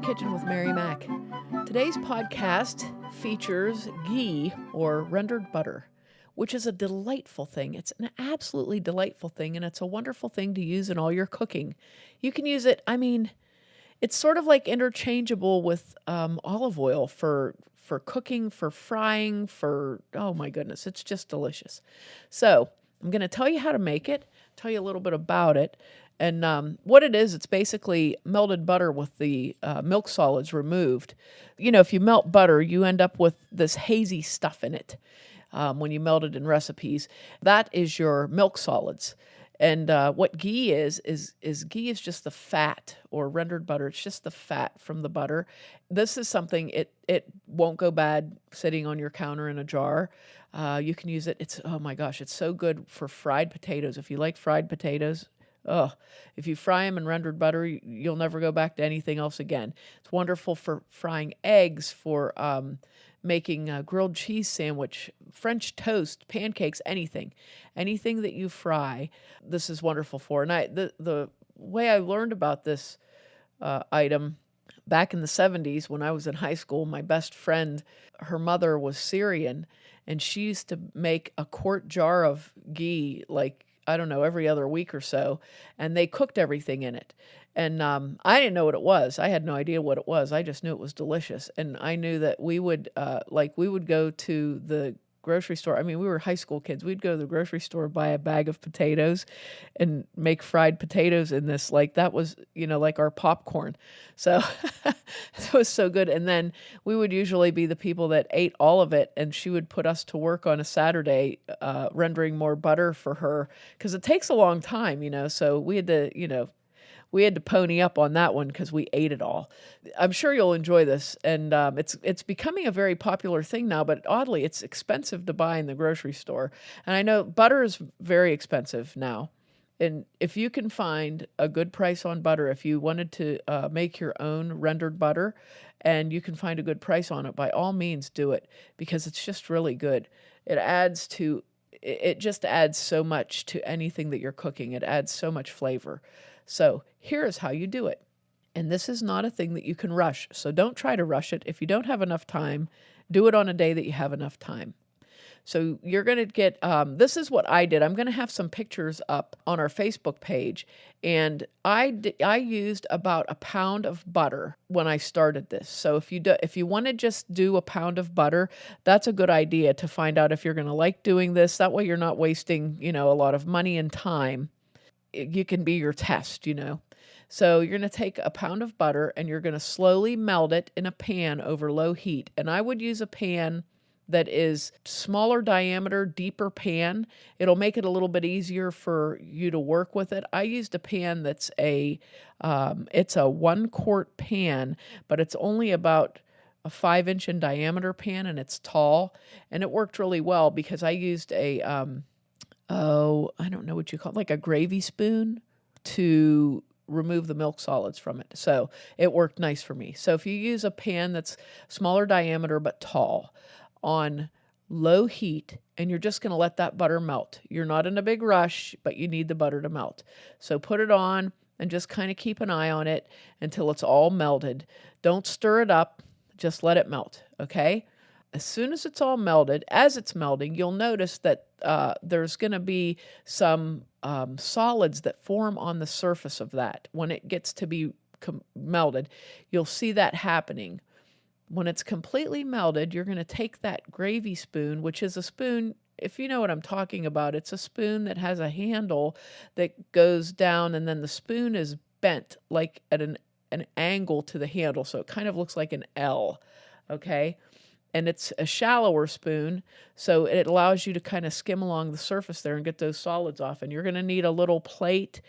Kitchen with Mary Mac. Today's podcast features ghee, or rendered butter, which is a delightful thing. It's an absolutely delightful thing, and it's a wonderful thing to use in all your cooking. You can use it, it's sort of like interchangeable with olive oil for cooking, for frying, oh my goodness, it's just delicious. So I'm going to tell you how to make it, tell you a little bit about it. And what it is, it's basically melted butter with the milk solids removed. You know, if you melt butter, you end up with this hazy stuff in it when you melt it in recipes. That is your milk solids. And what ghee is ghee is just the fat, or rendered butter. It's just the fat from the butter. This is something, it won't go bad sitting on your counter in a jar. You can use it. Oh my gosh, it's so good for fried potatoes. If you like fried potatoes, if you fry them in rendered butter, you'll never go back to anything else again. It's wonderful for frying eggs, for making a grilled cheese sandwich, French toast, pancakes, anything that you fry. This is wonderful for. And the way I learned about this item back in the 70s when I was in high school, my best friend, her mother was Syrian, and she used to make a quart jar of ghee, like, I don't know, every other week or so, and they cooked everything in it. And I didn't know what it was. I had no idea what it was. I just knew it was delicious. And I knew that we would go to the grocery store. I mean, we were high school kids. We'd go to the grocery store, buy a bag of potatoes and make fried potatoes in this. Like, that was, like our popcorn. So it was so good. And then we would usually be the people that ate all of it, and she would put us to work on a Saturday rendering more butter for her, because it takes a long time, so we had to pony up on that one because we ate it all. I'm sure you'll enjoy this, and it's becoming a very popular thing now, but oddly, it's expensive to buy in the grocery store. And I know butter is very expensive now. And if you can find a good price on butter, if you wanted to make your own rendered butter and you can find a good price on it, by all means do it, because it's just really good. It just adds so much to anything that you're cooking. It adds so much flavor. So here is how you do it. And this is not a thing that you can rush. So don't try to rush it. If you don't have enough time, do it on a day that you have enough time. So you're going to get, this is what I did. I'm going to have some pictures up on our Facebook page. And I used about a pound of butter when I started this. So if you want to just do a pound of butter, that's a good idea to find out if you're going to like doing this. That way you're not wasting, a lot of money and time. You can be your test, So you're going to take a pound of butter and you're going to slowly melt it in a pan over low heat. And I would use a pan that is smaller diameter, deeper pan. It'll make it a little bit easier for you to work with it. I used a pan that's it's a 1 quart pan, but it's only about a 5-inch in diameter pan, and it's tall. And it worked really well because I used I don't know what you call it, like a gravy spoon to remove the milk solids from it. So it worked nice for me. So if you use a pan that's smaller diameter but tall on low heat, and you're just going to let that butter melt. You're not in a big rush, but you need the butter to melt. So put it on and just kind of keep an eye on it until it's all melted. Don't stir it up, just let it melt, okay? As soon as it's all melted, as it's melting, you'll notice that there's going to be some solids that form on the surface of that. When it gets to be melted, you'll see that happening. When it's completely melted, you're going to take that gravy spoon, which is a spoon, if you know what I'm talking about, it's a spoon that has a handle that goes down, and then the spoon is bent like at an angle to the handle, so it kind of looks like an L, okay? And it's a shallower spoon, so it allows you to kind of skim along the surface there and get those solids off. And you're going to need a little plate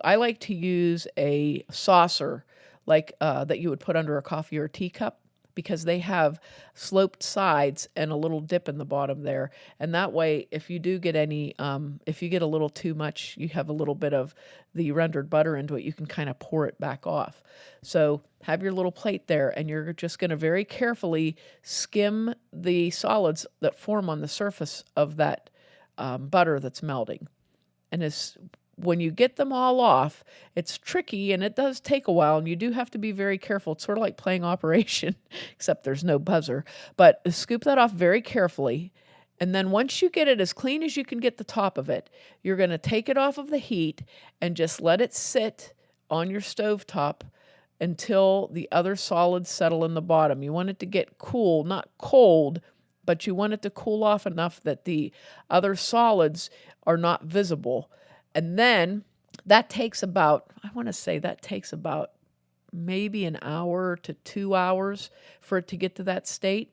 I like to use a saucer like that you would put under a coffee or teacup, because they have sloped sides and a little dip in the bottom there. And that way, if you do get if you get a little too much, you have a little bit of the rendered butter into it, you can kind of pour it back off. So have your little plate there, and you're just going to very carefully skim the solids that form on the surface of that butter that's melting. And when you get them all off, it's tricky and it does take a while, and you do have to be very careful. It's sort of like playing Operation, except there's no buzzer. But scoop that off very carefully. And then once you get it as clean as you can get the top of it, you're going to take it off of the heat and just let it sit on your stovetop until the other solids settle in the bottom. You want it to get cool, not cold, but you want it to cool off enough that the other solids are not visible. And then that takes about, I want to say that takes about maybe an hour to 2 hours for it to get to that state.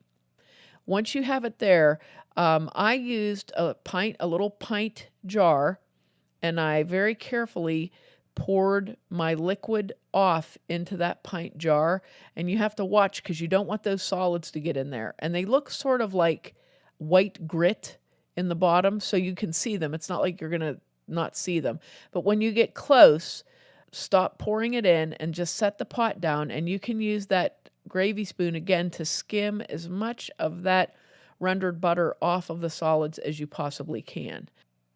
Once you have it there, I used a little pint jar, and I very carefully poured my liquid off into that pint jar. And you have to watch because you don't want those solids to get in there. And they look sort of like white grit in the bottom, so you can see them. It's not like you're going to not see them. But when you get close, stop pouring it in and just set the pot down. And you can use that gravy spoon again to skim as much of that rendered butter off of the solids as you possibly can.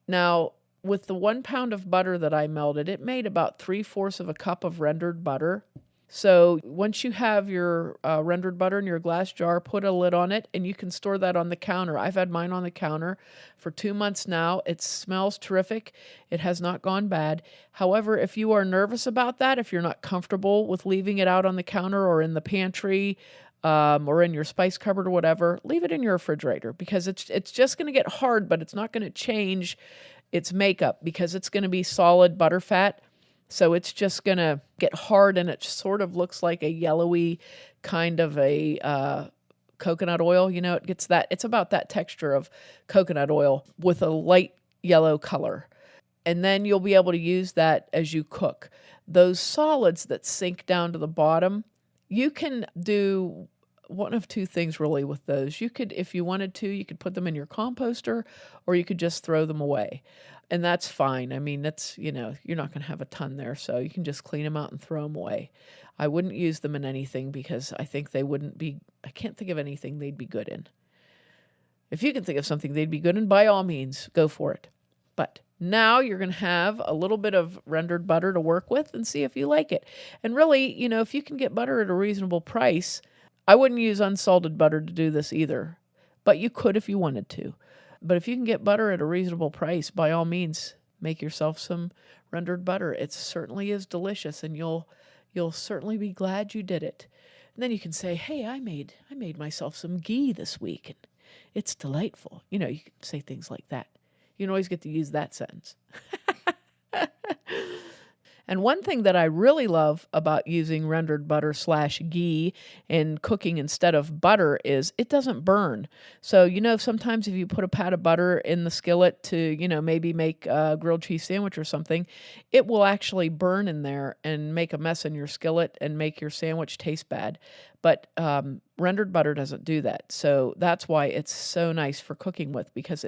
Now, with the 1 pound of butter that I melted, it made about 3/4 of a cup of rendered butter. So once you have your rendered butter in your glass jar, put a lid on it, and you can store that on the counter. I've had mine on the counter for 2 months now. It smells terrific. It has not gone bad. However, if you are nervous about that, if you're not comfortable with leaving it out on the counter or in the pantry, or in your spice cupboard or whatever, leave it in your refrigerator, because it's just going to get hard, but it's not going to change its makeup because it's going to be solid butter fat. So it's just going to get hard, and it sort of looks like a yellowy kind of a coconut oil. You know, it's about that texture of coconut oil with a light yellow color. And then you'll be able to use that as you cook. Those solids that sink down to the bottom, you can do one of two things really with those. You could, if you wanted to, you could put them in your composter, or you could just throw them away. And that's fine. I mean, you're not going to have a ton there, so you can just clean them out and throw them away. I wouldn't use them in anything because I think I can't think of anything they'd be good in. If you can think of something they'd be good in, by all means, go for it. But now you're going to have a little bit of rendered butter to work with and see if you like it. And really, if you can get butter at a reasonable price, I wouldn't use unsalted butter to do this either, but you could if you wanted to. But if you can get butter at a reasonable price, by all means, make yourself some rendered butter. It certainly is delicious, and you'll certainly be glad you did it. And then you can say, "Hey, I made myself some ghee this week, and it's delightful." You can say things like that. You can always get to use that sentence. And one thing that I really love about using rendered butter / ghee in cooking instead of butter is it doesn't burn. So, sometimes if you put a pat of butter in the skillet to, maybe make a grilled cheese sandwich or something, it will actually burn in there and make a mess in your skillet and make your sandwich taste bad. But rendered butter doesn't do that. So that's why it's so nice for cooking with, because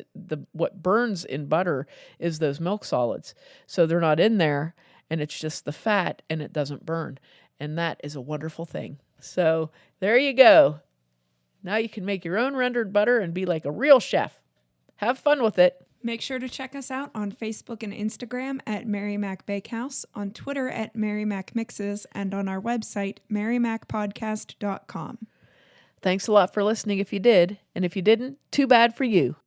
what burns in butter is those milk solids. So they're not in there, and it's just the fat, and it doesn't burn. And that is a wonderful thing. So there you go. Now you can make your own rendered butter and be like a real chef. Have fun with it. Make sure to check us out on Facebook and Instagram at Mary Mac Bakehouse, on Twitter at Mary Mac Mixes, and on our website, marymacpodcast.com. Thanks a lot for listening if you did, and if you didn't, too bad for you.